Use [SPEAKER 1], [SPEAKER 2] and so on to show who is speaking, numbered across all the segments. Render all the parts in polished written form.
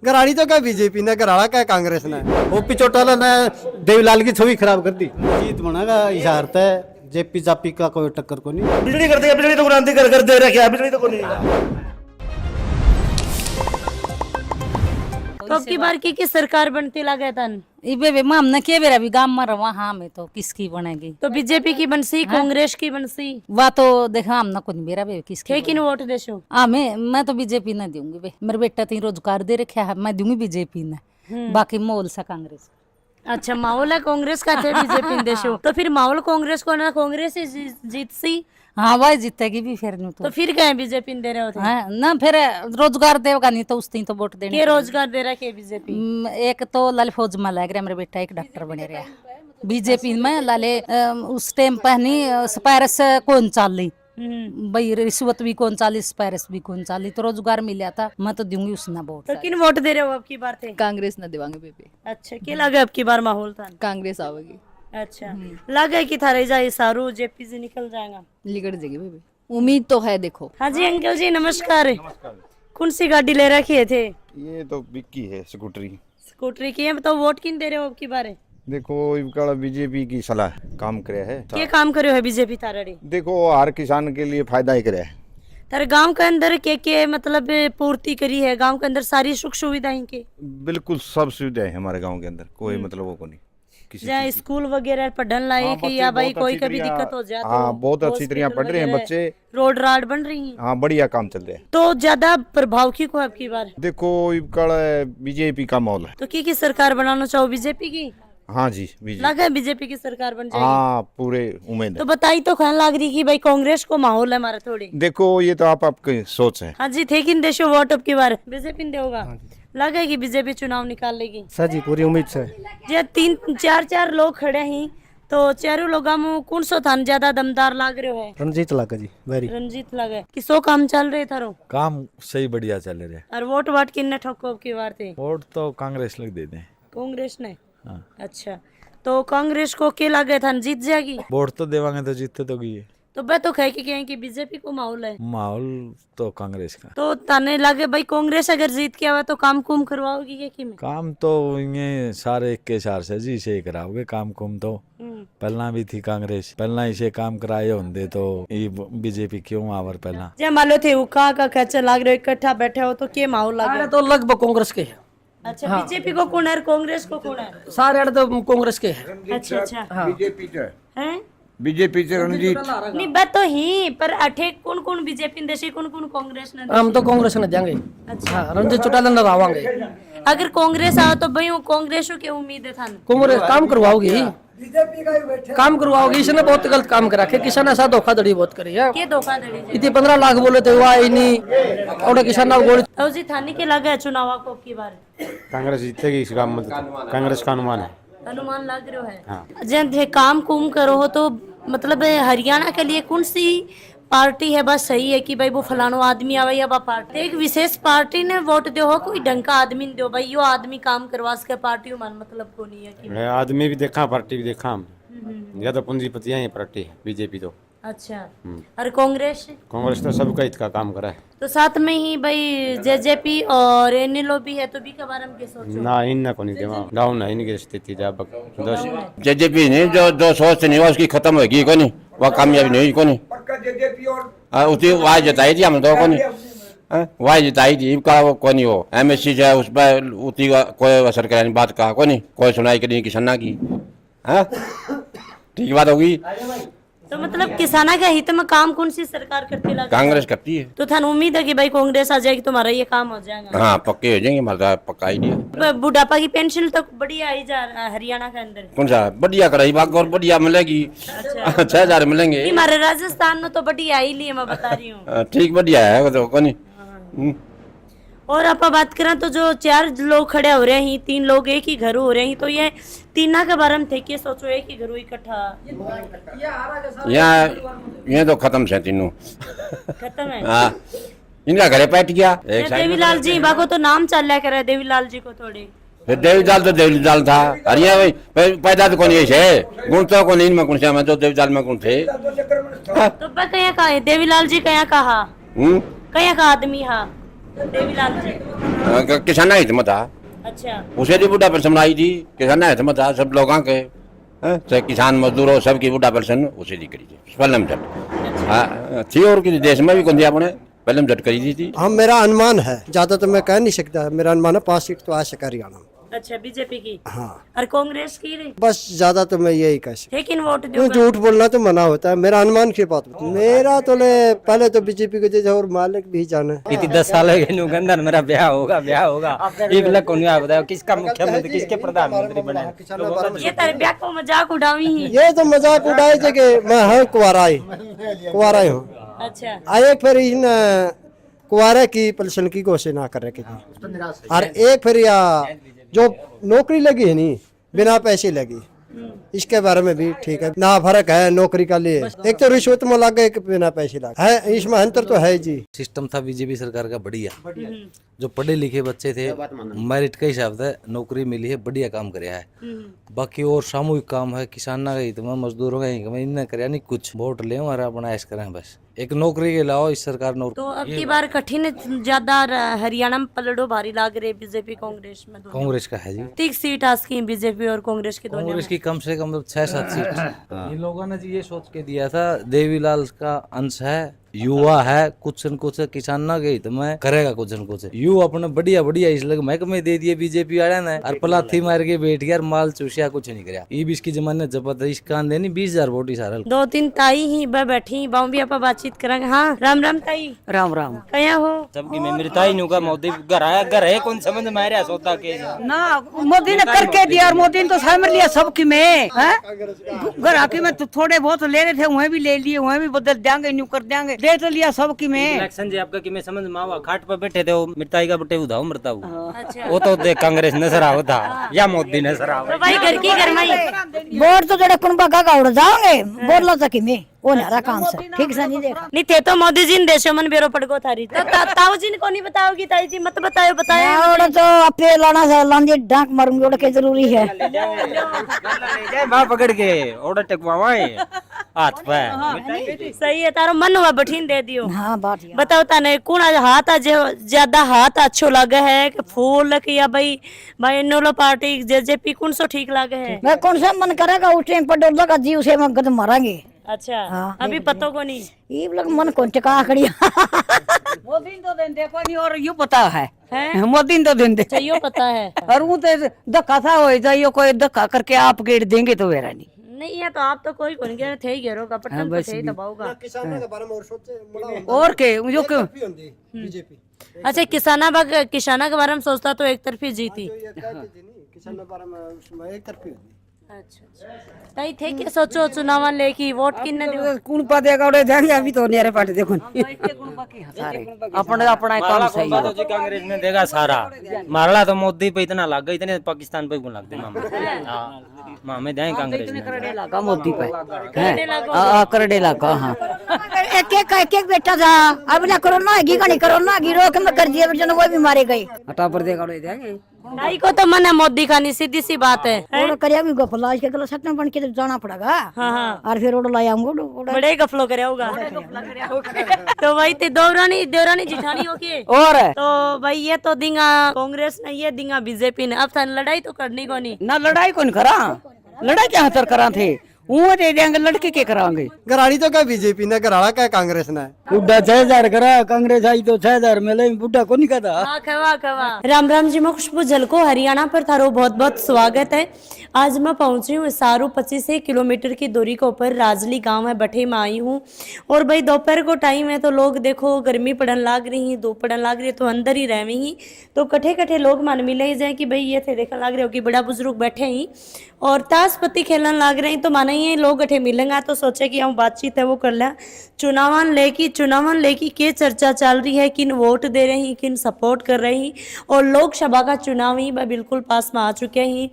[SPEAKER 1] घराड़ी तो क्या बीजेपी ने, घराड़ा क्या कांग्रेस ने।
[SPEAKER 2] ओपी चौटाला ने देवीलाल की छवि खराब कर दी। जीत बनेगा इशारत है, जेपी जापी का कोई टक्कर को नहीं।
[SPEAKER 3] बिजली कर दिया, बिजली तो क्रांति कर दे रहा, क्या बिजली तो को नहीं।
[SPEAKER 4] तो अब की बार की सरकार बनती लगे तन
[SPEAKER 5] इबे माम न के बेरा भी गाम में रवा हाँ में तो किसकी बनेगी?
[SPEAKER 4] तो बीजेपी की बनसी, कांग्रेस की बनसी,
[SPEAKER 5] वा तो देखा हम न कुछ बेरा बे किसकी
[SPEAKER 4] किन वोट देशो?
[SPEAKER 5] मैं तो बीजेपी न दूंगी बे। मेरे बेटा तीन रोजगार दे रखा है, मैं दूंगी बीजेपी ने। बाकी मोल सा कांग्रेस।
[SPEAKER 4] अच्छा, माहौल है कांग्रेस का थे बीजेपी देशो, तो फिर माहौल कांग्रेस को ना, कांग्रेस ही जीत सी।
[SPEAKER 5] हाँ वही जीतेगी भी फिर नहीं
[SPEAKER 4] तो फिर क्या बीजेपी दे रहे होते?
[SPEAKER 5] हाँ ना फिर रोजगार देगा नहीं तो उसती तो वोट देने।
[SPEAKER 4] के रोजगार दे रहा के बीजेपी?
[SPEAKER 5] एक तो लाले फौज में लग रहा, मेरा बेटा एक डॉक्टर बने रहा बीजेपी में। लाले उस टाइम पहनी स्पायरस कौन चाली भाई, रिश्वत भी कौन चाली, स्पायरस भी कौन चाली, तो रोजगार मिला था। मैं तो दूंगी उसने वोट।
[SPEAKER 4] तो किन वोट दे रहे हो अब की बार थे?
[SPEAKER 6] कांग्रेस न देवांगे बेबे।
[SPEAKER 4] अच्छा, क्या लगे अब की बार माहौल था?
[SPEAKER 6] कांग्रेस आवेगी।
[SPEAKER 4] अच्छा, लगे कि थारे जाए सारू जेपी से निकल जाएगा,
[SPEAKER 6] लिगड़ जाएगी बेबे, उम्मीद तो है। देखो
[SPEAKER 4] हाँ जी अंकल जी नमस्कार। कौन सी गाड़ी ले रखी थे?
[SPEAKER 7] ये तो विक्की है, स्कूटरी।
[SPEAKER 4] स्कूटरी की है, बताओ वोट किन दे रहे हो अब की बार?
[SPEAKER 7] देखो इबका बीजेपी की सलाह काम करे है।
[SPEAKER 4] क्या काम करे है बीजेपी थारे?
[SPEAKER 7] देखो हर किसान के लिए फायदा ही करे है।
[SPEAKER 4] तारे गांव के अंदर के मतलब पूर्ति करी है, गांव के अंदर सारी सुख सुविधाएं के?
[SPEAKER 7] बिल्कुल सब सुविधा है हमारे गांव के अंदर, कोई मतलब वो को नहीं।
[SPEAKER 4] जहाँ स्कूल वगैरह पढ़न लायक या भाई कोई कभी दिक्कत हो जाए?
[SPEAKER 7] हाँ बहुत अच्छी तरह पढ़ रहे हैं बच्चे,
[SPEAKER 4] रोड राड बन रही है।
[SPEAKER 7] हाँ बढ़िया काम चल रहा है।
[SPEAKER 4] तो ज्यादा प्रभाव की को अब की बार?
[SPEAKER 7] देखो इबका बीजेपी का माहौल है।
[SPEAKER 4] तो की सरकार बनाना चाहो बीजेपी की?
[SPEAKER 7] हाँ जी बीजेपी।
[SPEAKER 4] लगा बीजेपी की सरकार बन जाएगी?
[SPEAKER 7] हाँ पूरे उम्मीद
[SPEAKER 4] तो
[SPEAKER 7] है।
[SPEAKER 4] बताई तो कहने लग रही कि भाई कांग्रेस को माहौल है हमारा थोड़ी।
[SPEAKER 7] देखो ये तो आपकी सोच है।
[SPEAKER 4] हाँ जी, थे किन देशो वोट अब की बार बीजेपी ने होगा? लगा कि बीजेपी चुनाव निकाल लेगी?
[SPEAKER 2] सर जी पूरी उम्मीद से।
[SPEAKER 4] जे तीन चार लोग खड़े हैं, तो चारों लोगों में कौन सो थान ज्यादा दमदार लाग रहे है?
[SPEAKER 2] रणजीत लागा जी वेरी।
[SPEAKER 4] रंजीत लगे। किसो काम चल रहे थारो?
[SPEAKER 8] काम सही बढ़िया चल रहे हैं।
[SPEAKER 4] और वोट वाट किन्ने ठोको अब की बार थे?
[SPEAKER 8] वोट तो कांग्रेस लग दे दें।
[SPEAKER 4] कांग्रेस ने?
[SPEAKER 8] हाँ।
[SPEAKER 4] अच्छा, तो कांग्रेस को के लगे था जीत जाएगी?
[SPEAKER 8] वोट तो देवांगे तो जीतते तो गई है।
[SPEAKER 4] तो मैं तो कह के कहें कि बीजेपी को माहौल है।
[SPEAKER 8] माहौल तो कांग्रेस का।
[SPEAKER 4] तो ताने लगे भाई कांग्रेस अगर जीत के आवे तो काम कुम करवाओगी क्या कि में?
[SPEAKER 8] काम तो ये सारे एक के सार से जी से कराओगे काम कुम तो। पहला भी थी कांग्रेस, पहला इसे काम कराए होंगे तो ये बीजेपी क्यों आवर पहला।
[SPEAKER 4] जब मान लो थे उका का खर्चा लाग रहे हो, इकट्ठा बैठे हो तो के माहौल लग रहा?
[SPEAKER 2] तो लगभग कांग्रेस के है।
[SPEAKER 4] अच्छा, बीजेपी को कौन है, कांग्रेस को कौन है?
[SPEAKER 2] सारे तो कांग्रेस के है।
[SPEAKER 4] अच्छा अच्छा,
[SPEAKER 7] बीजेपी
[SPEAKER 4] हैं?
[SPEAKER 7] बीजेपी से रणजीत।
[SPEAKER 4] नहीं बात तो ही, पर अठे कौन कौन बीजेपी देशी, कौन कौन कांग्रेस ने?
[SPEAKER 2] हम तो कांग्रेस ने देंगे।
[SPEAKER 4] अच्छा,
[SPEAKER 2] रणजीत चौटाला ने आवांगे।
[SPEAKER 4] अगर कांग्रेस आओ तो भाई कांग्रेस की उम्मीद है थान?
[SPEAKER 2] कांग्रेस काम करवाओगी, काम करवाओगी। इसने बहुत गलत काम करा के, किसान ऐसा धोखाधड़ी बहुत करी है।
[SPEAKER 4] के धोखाधड़ी?
[SPEAKER 2] इतने 15 लाख बोले थे, हुआ ही नहीं। और किसान गोली
[SPEAKER 4] तो जी थाने के लगा है चुनाव को की बार?
[SPEAKER 9] कांग्रेस जीतेगी, इस काम में कांग्रेस का अनुमान है।
[SPEAKER 4] अनुमान लग रहा है? जब थे काम कुम करो हो तो मतलब हरियाणा के लिए कौन सी पार्टी है बस सही है कि भाई वो फलानो आदमी आवे या पार्टी एक विशेष पार्टी ने वोट दो हो, कोई ढंग का आदमी दो भाई यो आदमी काम करवा सके पार्टी मान मतलब को नहीं है कि?
[SPEAKER 9] आदमी भी देखा, पार्टी भी देखा हम। ज्यादा पूंजीपतियां ही पार्टी है बीजेपी तो।
[SPEAKER 4] अच्छा, और कांग्रेस?
[SPEAKER 9] कांग्रेस तो सबका हित का काम करा है।
[SPEAKER 4] तो साथ में ही भाई जेजेपी और एनएलओ भी है, तो भी के बारे में क्या सोचो?
[SPEAKER 9] ना इन को नहीं देवा, डाउन है इनकी स्थिति। जब
[SPEAKER 10] जेजेपी नहीं जो सोच नहीं हुआ उसकी खत्म होगी को नहीं, वह कामयाबी नहीं हुई को नहीं। उसकी वाह जताई थी हम तो को नहीं, वाह जताई थी का वो को नहीं, हो एमएससी जो है उस पर उतनी कोई असर कराने बात कहा को नहीं, कोई सुनाई करी किसाना की। ठीक बात होगी।
[SPEAKER 4] तो मतलब किसाना के हित में काम कौन सी सरकार करती लगा?
[SPEAKER 10] कांग्रेस करती है।
[SPEAKER 4] तो थान उम्मीद है कि भाई कांग्रेस आ जाएगी तुम्हारा ये काम हो जाएगा?
[SPEAKER 10] हाँ पक्के हो जाएंगे, हमारा पक्का आइडिया।
[SPEAKER 4] बुढ़ापा की पेंशन तो बढ़िया आई जा रहा है हरियाणा के अंदर।
[SPEAKER 10] कौन सा बढ़िया कढ़ाई बाग और बढ़िया मिलेगी। 6000 मिलेंगे।
[SPEAKER 4] हमारे राजस्थान में तो बढ़िया आई लिए मैं बता रही हूँ।
[SPEAKER 10] ठीक बढ़िया है वो तो कोनी।
[SPEAKER 4] और आप बात करें तो जो 4 लोग खड़े हो रहे हैं, 3 लोग एक ही घर हो रहे हैं, तो ये तीना के बारे में थे कि सोचो एक ही घर इकट्ठा
[SPEAKER 10] यहाँ तो खत्म से तीनों
[SPEAKER 4] खत्म है।
[SPEAKER 10] हाँ इनका घरे बैठ गया।
[SPEAKER 4] देवीलाल जी बाको तो नाम चल करे देवीलाल जी को थोड़े।
[SPEAKER 10] फिर देवीलाल तो देवीलाल था, हरिया भाई पैदा तो कौन ऐसे गुण तो कौन इनमें कौन से, मैं तो देवीलाल में कौन थे।
[SPEAKER 4] तो कया का है देवीलाल जी, कया कहा कया का आदमी हा देवीलाल जी।
[SPEAKER 10] किसान हित था
[SPEAKER 4] अच्छा
[SPEAKER 10] उसे भी बुढ़ा पेंशन आई थी, किसान हित में था सब लोगों के, चाहे किसान मजदूर हो सबकी बुढ़ा पेंशन उसे दी करी थी पहले में झट। हाँ थी और किसी देश में भी कौन अपने पहले में झट करी दी थी।
[SPEAKER 1] हम मेरा अनुमान है, ज्यादा तो मैं कह नहीं सकता, मेरा अनुमान है 5 सीट तो आ सका हरियाणा में।
[SPEAKER 4] अच्छा बीजेपी की।
[SPEAKER 1] हाँ
[SPEAKER 4] और कांग्रेस की नहीं?
[SPEAKER 1] बस ज्यादा तो मैं यही कह सकता।
[SPEAKER 4] लेकिन वोट
[SPEAKER 1] क्यों झूठ बोलना तो मना होता है, मेरा अनुमान की बात होती है। मेरा तो पहले तो बीजेपी को जैसे और मालिक भी जाना है।
[SPEAKER 2] 10 साल के मेरा ब्याह होगा एक लाख को नहीं बताया किसका मुख्यमंत्री किसके प्रधानमंत्री बने।
[SPEAKER 4] ये तेरे ब्याह को मजाक उड़ावी ही।
[SPEAKER 1] ये तो मजाक उड़ाए थे कि मैं हूँ कुंवारा ही हूँ।
[SPEAKER 4] अच्छा
[SPEAKER 1] एक फिर इन कुंवारे की पेंशन की घोषणा कर रखी थी, और एक फिर या जो नौकरी लगी है नहीं बिना पैसे लगी, इसके बारे में भी ठीक है ना, फर्क है नौकरी का लिए। एक तो रिश्वत में लग गए, एक बिना पैसे लग है, इसमें अंतर तो है जी।
[SPEAKER 11] सिस्टम था बीजेपी सरकार का बढ़िया, जो पढ़े लिखे बच्चे थे मेरिट के हिसाब से नौकरी मिली है, बढ़िया काम कराया है। बाकी और सामूहिक काम है, किसानों का हित में, मजदूरों का हित में, इन्हें कराया नहीं कुछ। वोट ले और अपना ऐश करें बस, एक नौकरी के अलावा इस सरकार नौकरी।
[SPEAKER 4] तो अब की बार कठिन ज्यादा हरियाणा में पलड़ो भारी लाग रहे बीजेपी कांग्रेस में?
[SPEAKER 11] कांग्रेस का है जी।
[SPEAKER 4] 30 सीट आसकी बीजेपी और कांग्रेस की दोनों
[SPEAKER 11] कांग्रेस की कम से कम 6-7 सीट। इन लोगों ने जी ये सोच के दिया था देवीलाल का अंश है, युवा है, कुछ न कुछ किसानों के हित में करेगा, कुछ न कुछ यू अपने बढ़िया बढ़िया इस लग महकमे दे दिए बीजेपी वाले ने, और पलाथी मार के बैठ गया, माल चूसिया, कुछ नहीं कराया। ये भी इसकी जमाने जबत इस कान देनी 20,000 वोट ही सारा।
[SPEAKER 4] 2-3 ताई ही बैठी बाऊ भी आप बातचीत करेंगे। हाँ राम राम ताई।
[SPEAKER 2] राम राम।
[SPEAKER 4] कया हो?
[SPEAKER 2] सबकी मैं मेरी ताई नु का मोदी घर आया, घर है कौन समझ में आ रहा सोता के
[SPEAKER 5] ना मोदी ने करके दिया, और मोदी ने तो समझ लिया सबकी में घर आके में तो थोड़े बहुत ले रहे थे, वहीं भी ले लिए, वहीं भी बदल देंगे, न्यू कर देंगे, दे तो लिया सबकी में।
[SPEAKER 2] इलेक्शन जी आपका कि मैं समझ में आवा, खाट पर बैठे थे वो मिटाई का बटे उधाओ मरता हूँ। वो तो देख कांग्रेस नजर आओ था या मोदी नजर आओ।
[SPEAKER 4] तो भाई घर की घर में
[SPEAKER 5] वोट तो जरा कुनबा का उड़ जाओगे, बोल लो सकी में वो नारा काम से ठीक से नहीं देखा।
[SPEAKER 4] नहीं थे तो मोदी जी ने देशों मन बेरो पड़गो थारी तो ताऊ जी ने को नहीं बताओगी? ताई जी मत बताओ बताया
[SPEAKER 5] और तो अपे लाना से लांदी डांक मारूंगी, और के जरूरी है
[SPEAKER 2] मां पकड़ के ऑर्डर टेकवाए हाथ पे।
[SPEAKER 4] सही है, तारो मन हुआ बठीन दे दियो।
[SPEAKER 5] हाँ बात
[SPEAKER 4] बताओ ताने कौन हाथ आज ज्यादा हाथ अच्छो लगे है कि फूल कि या भाई नोलो पार्टी जेजेपी कौन सो ठीक लगे है?
[SPEAKER 5] मैं कौन सा मन करेगा उस टाइम पर डर लगा जी उसे मैं गद मारेंगे।
[SPEAKER 4] अच्छा
[SPEAKER 5] हाँ,
[SPEAKER 4] अभी पतो को नहीं
[SPEAKER 5] ये लोग मन कौन चका खड़ी मोदी तो दिन देखो नहीं, और यू पता है मोदी तो दिन दे
[SPEAKER 4] चाहिए पता है,
[SPEAKER 5] और वो तो धक्का था हो जाइयो, कोई धक्का करके आप गेट देंगे तो वेरा नहीं।
[SPEAKER 4] नहीं है तो आप तो कोई कौन गया थे ही घेरोगा पटन तो थे ही दबाओगा।
[SPEAKER 1] किसानों के बारे में और सोचे
[SPEAKER 5] और के जो क्यों
[SPEAKER 1] बीजेपी
[SPEAKER 4] अच्छा किसाना के बारे में सोचता तो एक तरफी जीती।
[SPEAKER 1] किसानों के बारे में उसमें एक तरफी
[SPEAKER 4] अच्छा ताई थे क्या सोचो चुनाव लेकी वोट किन्ने दो
[SPEAKER 5] कौन पा देगा उड़े जाएंगे, अभी तो नेरे पार्टी देखो अपना अपना काम सही
[SPEAKER 2] तो जी कांग्रेस ने देगा सारा, मारला तो मोदी पे इतना लग गई, इतने पाकिस्तान पे क्यों लगते मामा? मामे दें कांग्रेस ने
[SPEAKER 5] करड़े लगा मोदी पे करड़े लगा। हाँ एक बेटा था, अब ना कोरोना की रोक में कर दिया, जन वो भी मारे गए, हटा पर देगा उड़े जाएंगे।
[SPEAKER 4] भाई को तो मन है मोदी खानी, सीधी सी बात है।
[SPEAKER 5] और करिया भी गफला इसके गला सच में बन के तो जाना पड़ेगा।
[SPEAKER 4] हाँ।
[SPEAKER 5] और फिर उड़ लाया हमको
[SPEAKER 4] बड़े गफलो करे होगा तो भाई ते देवरानी जिठानी हो के
[SPEAKER 5] और
[SPEAKER 4] तो भाई ये तो दिंगा कांग्रेस ने, ये दिंगा बीजेपी ने, अब था लड़ाई तो करनी को नहीं
[SPEAKER 5] ना लड़ाई कौन करा, लड़ाई क्या हतर करा थे वो दे देंगे, लड़के के करांगे।
[SPEAKER 1] गराड़ी तो क्या बीजेपी ने, गराड़ा क्या कांग्रेस ने।
[SPEAKER 2] बुढ़ा 6,000 करा, कांग्रेस आई तो 6,000 मिले, बुढ़ा को नहीं कहा।
[SPEAKER 4] खवा राम राम जी, मैं खुशबू झलको हरियाणा पर थारो बहुत बहुत स्वागत है। आज मैं पहुंची हूँ सारू 25 किलोमीटर की दूरी के ऊपर राजली गांव है, बठे में आई हूँ। और भाई दोपहर को टाइम है तो लोग देखो गर्मी पड़न लाग रही है, धूप पड़न लाग रही है, तो अंदर ही रह ही तो कठे लोग मान मिले ही जाए कि भाई ये थे देखने लाग रहे हो कि बड़ा बुजुर्ग बैठे ही और ताश पत्ती खेलने लाग रहे हैं, तो माना ये लोग अठे मिलेंगे तो सोचे कि हम बातचीत है वो कर लें। चुनावन लेकी के चर्चा चल रही है, किन वोट दे रहे हैं, किन सपोर्ट कर रहे हैं, और लोकसभा का चुनाव ही बिल्कुल पास में आ चुके हैं।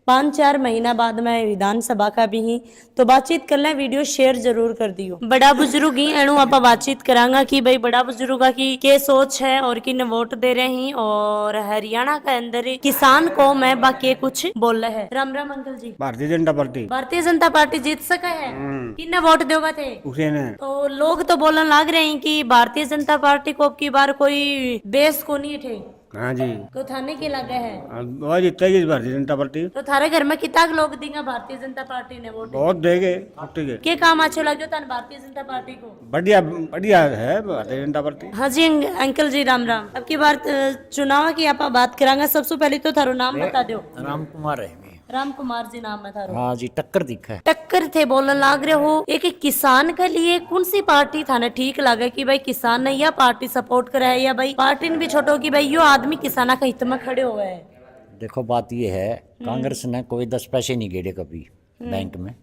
[SPEAKER 4] 5-4 महीना बाद मैं विधानसभा का भी ही तो बातचीत कर लें, वीडियो शेयर जरूर कर दियो। बड़ा बुजुर्ग ही एणु आप बातचीत करांगा कि भाई बड़ा बुजुर्गा की के सोच है और किन वोट दे रहे हैं और हरियाणा के अंदर किसान को मैं बाकी कुछ बोल रहे हैं। राम राम अंकल जी।
[SPEAKER 9] भारतीय जनता पार्टी
[SPEAKER 4] भारतीय जनता पार्टी जीत सका है, किन्ने वोट दोगे थे?
[SPEAKER 9] उसे ने
[SPEAKER 4] तो लोग तो बोलने लग रहे हैं कि भारतीय जनता पार्टी को अब की बार कोई बेस को नहीं थे।
[SPEAKER 9] हाँ जी
[SPEAKER 4] तो थाने के लगे है
[SPEAKER 9] वह जीतेगी भारतीय जनता पार्टी।
[SPEAKER 4] तो थारे घर में कितना लोग देंगे भारतीय जनता पार्टी ने वोट?
[SPEAKER 9] बहुत देंगे ठीक है।
[SPEAKER 4] के काम अच्छे लगे थाने भारतीय जनता पार्टी को?
[SPEAKER 9] बढ़िया बढ़िया है भारतीय जनता पार्टी।
[SPEAKER 4] हाँ जी अंकल जी राम राम। अब की बार चुनाव की आप बात करांगे, सबसे पहले तो थारो नाम बता दो।
[SPEAKER 11] राम कुमार है।
[SPEAKER 4] राम कुमार जी नाम है थारो?
[SPEAKER 11] हाँ जी, टक्कर दिखा है।
[SPEAKER 4] टक्कर थे बोलने लाग रहे हो। एक किसान के लिए कौन सी पार्टी थाने ठीक लगे कि भाई किसान ने यह पार्टी सपोर्ट करे है या भाई पार्टी ने भी छोटो कि भाई यो आदमी किसाना का हित में खड़े हुए है?
[SPEAKER 11] देखो बात ये है, कांग्रेस ने कोई 10 पैसे नहीं गेड़े कभी बैंक में।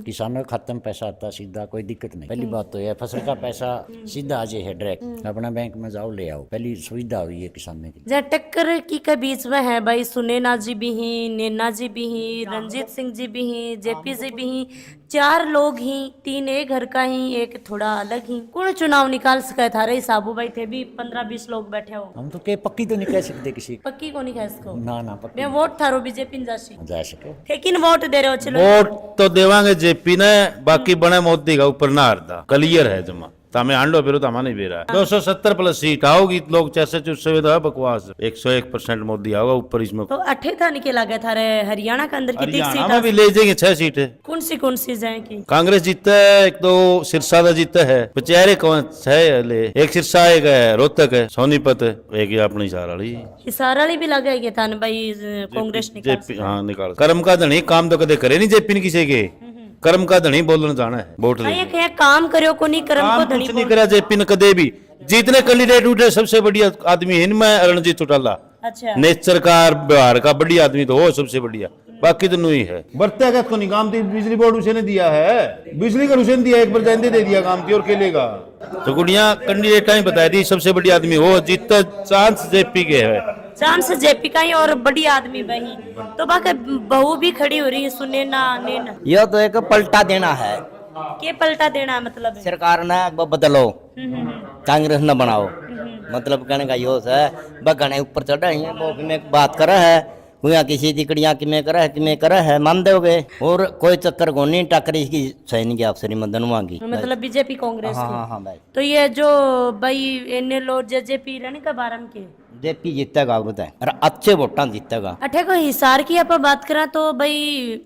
[SPEAKER 11] किसानों के खाते में पैसा आता सीधा, कोई दिक्कत नहीं। पहली बात तो यह फसल का पैसा सीधा आज है डायरेक्ट अपना बैंक में जाओ ले आओ, पहली सुविधा हुई है किसानों की।
[SPEAKER 4] जहाँ टक्कर की के बीच में है भाई सुनैना जी भी हैं, नैना जी भी हैं, रंजीत सिंह जी भी हैं, जेपी जी भी हैं, 4 लोग ही, 3 एक घर का ही, एक थोड़ा अलग ही। कौन चुनाव निकाल सका था? रही साबू भाई थे भी 15-20 लोग बैठे हो।
[SPEAKER 11] हम तो के पक्की तो नहीं कह सकते किसी
[SPEAKER 4] पक्की को नहीं कह सको
[SPEAKER 11] ना पक्की
[SPEAKER 4] मैं वोट थारो बीजेपी जासी
[SPEAKER 11] जा सके।
[SPEAKER 4] लेकिन वोट दे रहे हो? चलो
[SPEAKER 8] वोट तो देवांगे जेपी ने, बाकी बने मोदी का ऊपर ना हरदा क्लियर है जमा। हमें आंडो फिर तो हमें नहीं बेरा 270 प्लस सीट आओगी, लोग चैसे चुस्से तो है बकवास। 101% मोदी आओगा ऊपर इसमें।
[SPEAKER 4] तो 8 था निकला गया था हरियाणा के अंदर कितनी
[SPEAKER 8] हरियाणा में भी
[SPEAKER 4] सीट?
[SPEAKER 8] ले जाएंगे 6 सीटें।
[SPEAKER 4] कौन सी जाए की?
[SPEAKER 8] कांग्रेस जीता है, एक तो सिरसा का जीता है, बेचारे कौन है ले, एक सिरसा एक है रोहतक है, सोनीपत है, एक ये अपनी हिसार वाली
[SPEAKER 4] हिसार वाली भी लगा गया था भाई कांग्रेस
[SPEAKER 8] जेपी। हाँ निकाल कर्म का धनी, काम तो कदे करे नहीं जेपी ने किसी के। कर्म का धनी बोलना जाना है वोट
[SPEAKER 4] ये कहे काम करो को नहीं कर्म को धनी
[SPEAKER 8] नहीं करा जेपी ने कदे भी। जितने कैंडिडेट उठे सबसे बढ़िया आदमी है इनमें रणजीत चौटाला।
[SPEAKER 4] अच्छा
[SPEAKER 8] नेचर का व्यवहार का बढ़िया आदमी तो वो सबसे बढ़िया, बाकी तो नहीं है। बरते का को नहीं काम थी, बिजली बोर्ड उसे ने दिया है, बिजली का उसे दिया, एक बार दे दिया काम थी और खेलेगा तो गुड़िया कैंडिडेट ही बताई दी सबसे बढ़िया आदमी वो जीता। चांस जेपी के है,
[SPEAKER 4] चांस जेपी का ही और बढ़िया आदमी वही। तो बाकी बहू भी खड़ी हो रही है सुनैना नैना।
[SPEAKER 12] यह तो एक पलटा देना है,
[SPEAKER 4] के पलटा देना मतलब है?
[SPEAKER 12] सरकार ने बदलो, कांग्रेस न बनाओ, मतलब कहने का यो है। बगने ऊपर चढ़ रही है वो में बात कर है, हुआ किसी दिकड़ियां किमें करे है मान दोगे। और कोई चक्कर को नहीं, टक्कर इसकी सैनिक अफसरी मदन मांगी
[SPEAKER 4] मतलब बीजेपी कांग्रेस की।
[SPEAKER 12] हाँ भाई।
[SPEAKER 4] तो ये जो भाई एने लोग जेजेपी रहने का बारम के
[SPEAKER 12] जेपी जीतेगा बताए और अच्छे वोटा जीतेगा।
[SPEAKER 4] अठे को हिसार की आप बात करा तो भाई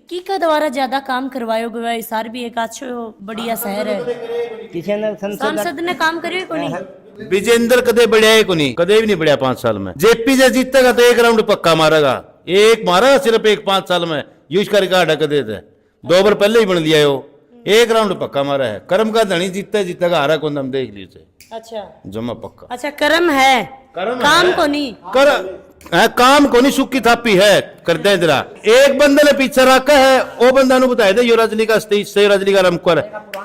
[SPEAKER 4] की का द्वारा ज्यादा काम करवायोगे? हिसार भी एक अच्छो बढ़िया शहर है,
[SPEAKER 12] किसी ने
[SPEAKER 4] सांसद ने काम करियो को नहीं?
[SPEAKER 8] विजेंद्र कदे बढ़िया है को नहीं, कदे भी नहीं बढ़िया 5 साल में। जेपी से जीतेगा तो 1 राउंड पक्का मारेगा, एक मारा सिर्फ 5 साल में यूज का रिकॉर्ड है कदे थे 2 बार पहले ही बन लिया वो, 1 राउंड पक्का मारा है। कर्म का धनी जीतेगा हारा को हम देख लीजिए।
[SPEAKER 4] अच्छा
[SPEAKER 8] जमा पक्का।
[SPEAKER 4] अच्छा कर्म है, काम को नहीं
[SPEAKER 8] काम को नहीं, सुखी थापी है कर दे जरा। एक बंदे ने पीछे रखा है, वो बंदा नु बताए दे यो रजनी का से रजनी का रमकर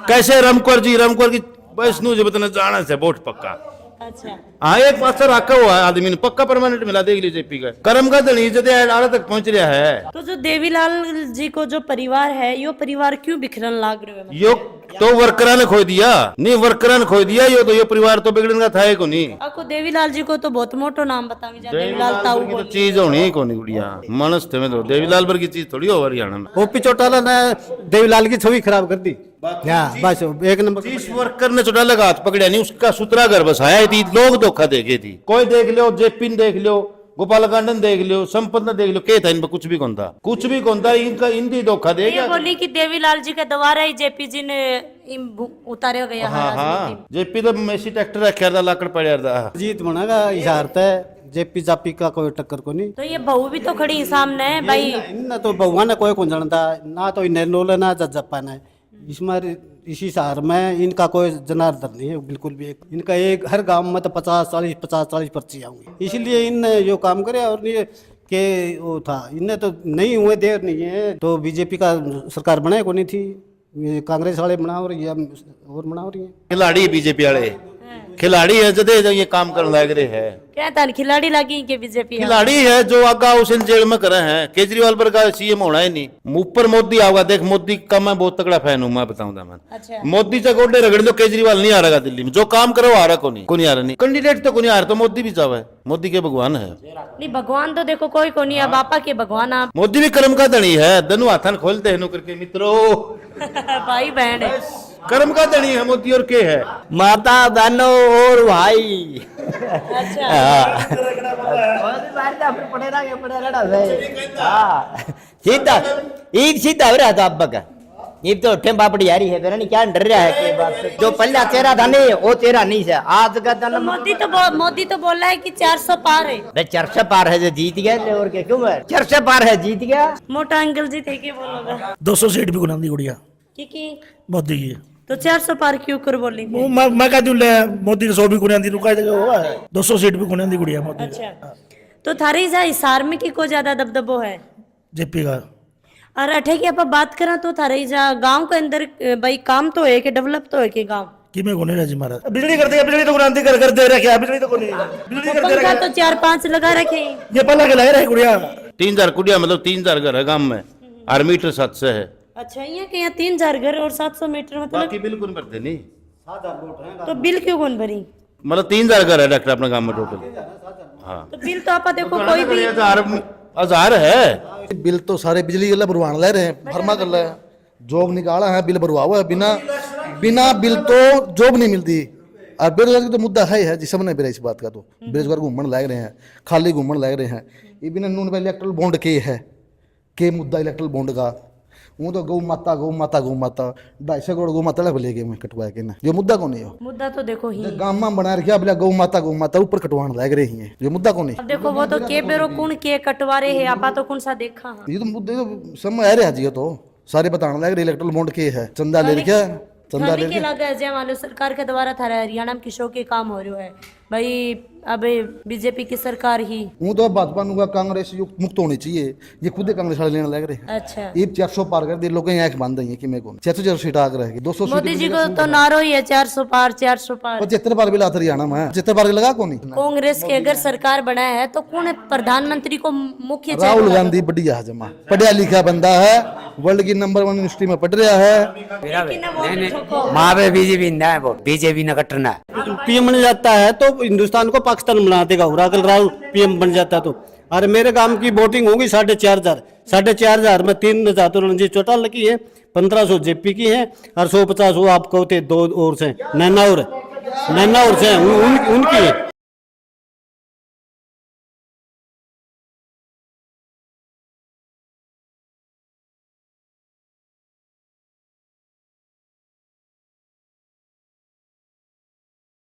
[SPEAKER 8] कैसे रमकर जी रमकर की बस नु जब तना जाना से वोट पक्का।
[SPEAKER 4] अच्छा
[SPEAKER 8] हाँ एक पास रखा हुआ आदमी ने पक्का परमानेंट मिला, देख लीजिए जेपी का कर्म का धनी जदे आड़ा तक पहुंच रहा है।
[SPEAKER 4] तो जो देवीलाल जी को जो परिवार है, यो परिवार क्यों बिखरन लाग रहे हो?
[SPEAKER 8] यो तो वर्करा ने खो दिया, नहीं वर्करा ने खो दिया, यो तो यो परिवार तो बिगड़न का था ही को नहीं।
[SPEAKER 4] आपको देवीलाल जी को तो बहुत मोटो नाम बताएंगे, देवीलाल ताऊ
[SPEAKER 8] की तो चीज होनी को नहीं गुड़िया मनस थे में तो देवीलाल पर की चीज थोड़ी हो हरियाणा में।
[SPEAKER 1] ओपी चौटाला ने देवीलाल की छवि खराब कर दी। बस 1 नंबर।
[SPEAKER 8] जिस वर्कर ने चौटाला का हाथ पकड़ा नहीं उसका सुतरा घर बसाया थी, लोग धोखा देखे थी। कोई देख लो, जेपी ने देख लो, गोपाल गांडन देख लो, संपत ने देख लो, क्या था इन पर कुछ भी कौन था, कुछ भी कौन था। इनका हिंदी धोखा दे गया।
[SPEAKER 4] बोली कि देवीलाल जी के द्वारा ही जेपी जी ने उतारे गया।
[SPEAKER 8] हाँ जेपी तो मेसी ट्रैक्टर रखा था लाकड़ पड़ा था।
[SPEAKER 1] जीत बनेगा इशार है, जेपी जापी का कोई टक्कर को नहीं।
[SPEAKER 4] तो ये बहू भी तो खड़ी सामने भाई,
[SPEAKER 1] ना तो बहुआ ने कोई कौन जानता ना, तो इन्हें ना जज्जपा ने इसमें इसी शहर में इनका कोई जनार्दन नहीं है बिल्कुल भी। इनका एक हर गांव में तो 50-40 पर्ची आऊंगी, इसलिए इनने जो काम करे। और ये के वो था इनने तो नहीं हुए देर नहीं है, तो बीजेपी का सरकार बनाए को नहीं थी, कांग्रेस वाले बना रही है और बना रही है।
[SPEAKER 8] खिलाड़ी बीजेपी वाले खिलाड़ी है जदे जो ये काम करने लग रहे है
[SPEAKER 4] क्या था खिलाड़ी लगी के बीजेपी
[SPEAKER 8] खिलाड़ी है जो आगा उस जेल में करे हैं। केजरीवाल पर का सीएम होना ही नहीं। ऊपर मोदी आएगा। देख मोदी का मैं बहुत तगड़ा फैन हूँ। मैं बताऊंगा मैं
[SPEAKER 4] अच्छा।
[SPEAKER 8] मोदी से गोडे रगड़ दो केजरीवाल नहीं आ रहा दिल्ली में। जो काम करो आ रहा को नहीं आ रहा नहीं। कैंडिडेट तो को नहीं आ रहा तो मोदी भी चाहे। मोदी के भगवान है।
[SPEAKER 4] नहीं भगवान तो देखो कोई को नहीं है बापा के भगवान आप
[SPEAKER 8] मोदी भी कर्म का धनी है। दोनों हाथन खोलते हैं करके मित्रों
[SPEAKER 4] भाई बहन है
[SPEAKER 8] कर्म का धनी है मोदी और के है
[SPEAKER 12] माता बहनों और भाई सीधा ईद सीधा हो रहा था अब का ईद तो उठे बापड़ी आ रही है पता नहीं क्या डर रहा है के बात से। जो पहला चेहरा था नहीं वो चेहरा नहीं है आज का
[SPEAKER 4] तो मोदी तो बोल रहा है कि 400 पार है।
[SPEAKER 12] भाई 400 पार है जो जीत गया और क्या क्यों 400 पार है जीत गया।
[SPEAKER 4] मोटा अंकल जी थे कि बोलोगा
[SPEAKER 3] 200 सीट भी गुनाम दी गुड़िया
[SPEAKER 4] की
[SPEAKER 3] मोदी की
[SPEAKER 4] तो 400 पार क्यों कर बोलेंगे।
[SPEAKER 3] मैं कह दूं ले मोदी ने 100 भी गुनाम दी रुका 200 सीट भी गुनाम दी गुड़िया मोदी।
[SPEAKER 4] अच्छा तो थारे जा हिसार में की को ज्यादा दबदबो है
[SPEAKER 3] जेपी का।
[SPEAKER 4] और अठे की आप बात करा तो थारे जा गांव के अंदर भाई काम तो है कि डेवलप तो है कि गांव
[SPEAKER 3] कि मैं कोने राजी महाराज बिजली करते बिजली तो गुनाम दी कर दे रहा क्या बिजली तो कोनी बिजली कर दे
[SPEAKER 4] पंखा
[SPEAKER 3] रहा
[SPEAKER 4] तो 4-5 लगा रखे
[SPEAKER 3] ये पहला के लग रहा है गुड़िया
[SPEAKER 8] 3000 कुड़िया मतलब 3000 घर है गांव में और मीटर 700 है।
[SPEAKER 4] अच्छा ये कि यहाँ 3000 घर और 700 मीटर मतलब
[SPEAKER 8] बाकी बिल कौन भरते नहीं।
[SPEAKER 4] तो बिल क्यों कौन भरी
[SPEAKER 8] मतलब 3000 घर है डॉक्टर अपने गांव में टोटल। हाँ
[SPEAKER 4] तो बिल तो आप देखो कोई भी
[SPEAKER 8] 1000 है।
[SPEAKER 3] बिल तो सारे बिजली वाला भरवान ले रहे हैं फरमा कर रहे हैं जॉब निकाला है बिल भरवा हुआ है बिना बिल तो जॉब नहीं मिलती। और बेरोजगारी तो मुद्दा है जिस समय नहीं इस बात का तो बेरोजगार घूमने लग रहे हैं खाली घूमने लग रहे हैं। ये बिना नून में इलेक्ट्रल बॉन्ड के मुद्दा इलेक्ट्रल बॉन्ड का वो तो गौ माता 250 करोड़ गौ माता ले गए मैं कटवा के ना जो मुद्दा को नहीं हो
[SPEAKER 4] मुद्दा तो देखो ही
[SPEAKER 3] गांव में बना रखा बोला गौ माता ऊपर कटवाने लग रही है जो मुद्दा को नहीं।
[SPEAKER 4] अब देखो वो तो के बेरो कौन के कटवा रहे हैं आपा तो कौन सा देखा हाँ।
[SPEAKER 3] ये तो मुद्दे तो समय आ रहा जी तो सारे बताने लग रहे इलेक्ट्रल बॉन्ड के है चंदा ले रखा चंदा ले
[SPEAKER 4] के लगा जय मान लो सरकार के द्वारा थारा हरियाणा में किशोर के काम हो रहा है भाई अब बीजेपी की सरकार ही
[SPEAKER 3] वो तो भाजपा नुगा कांग्रेस मुक्त होनी चाहिए ये खुद कांग्रेस वाले लेने लग रहे हैं।
[SPEAKER 4] अच्छा
[SPEAKER 3] ये 400 पार कर दिए लोग यहाँ बांध देंगे कि मैं कौन 400 सीट आग रहेगी 200
[SPEAKER 4] मोदी जी को तो नारो ही है 400 पार
[SPEAKER 3] 75 पार भी लाता हरियाणा में 75 पार लगा कौन नहीं।
[SPEAKER 4] कांग्रेस की अगर सरकार बनाया है तो कौन प्रधानमंत्री को मुख्य
[SPEAKER 3] राहुल गांधी बढ़िया जमा पढ़ा लिखा बंदा है वर्ल्ड की नंबर 1 यूनिवर्सिटी में पढ़ रहा है।
[SPEAKER 12] माँ बीजेपी बीजेपी न कटना
[SPEAKER 1] पीएम बन जाता है तो हिंदुस्तान को पाकिस्तान बना देगा राहुल राहुल पीएम बन जाता तो। अरे मेरे गांव की वोटिंग होगी 4,500 में 3,000 तो रणजीत चौटाला की है 1500 जेपी की है और 150 वो आपको 2 और से नैना और से उनकी है।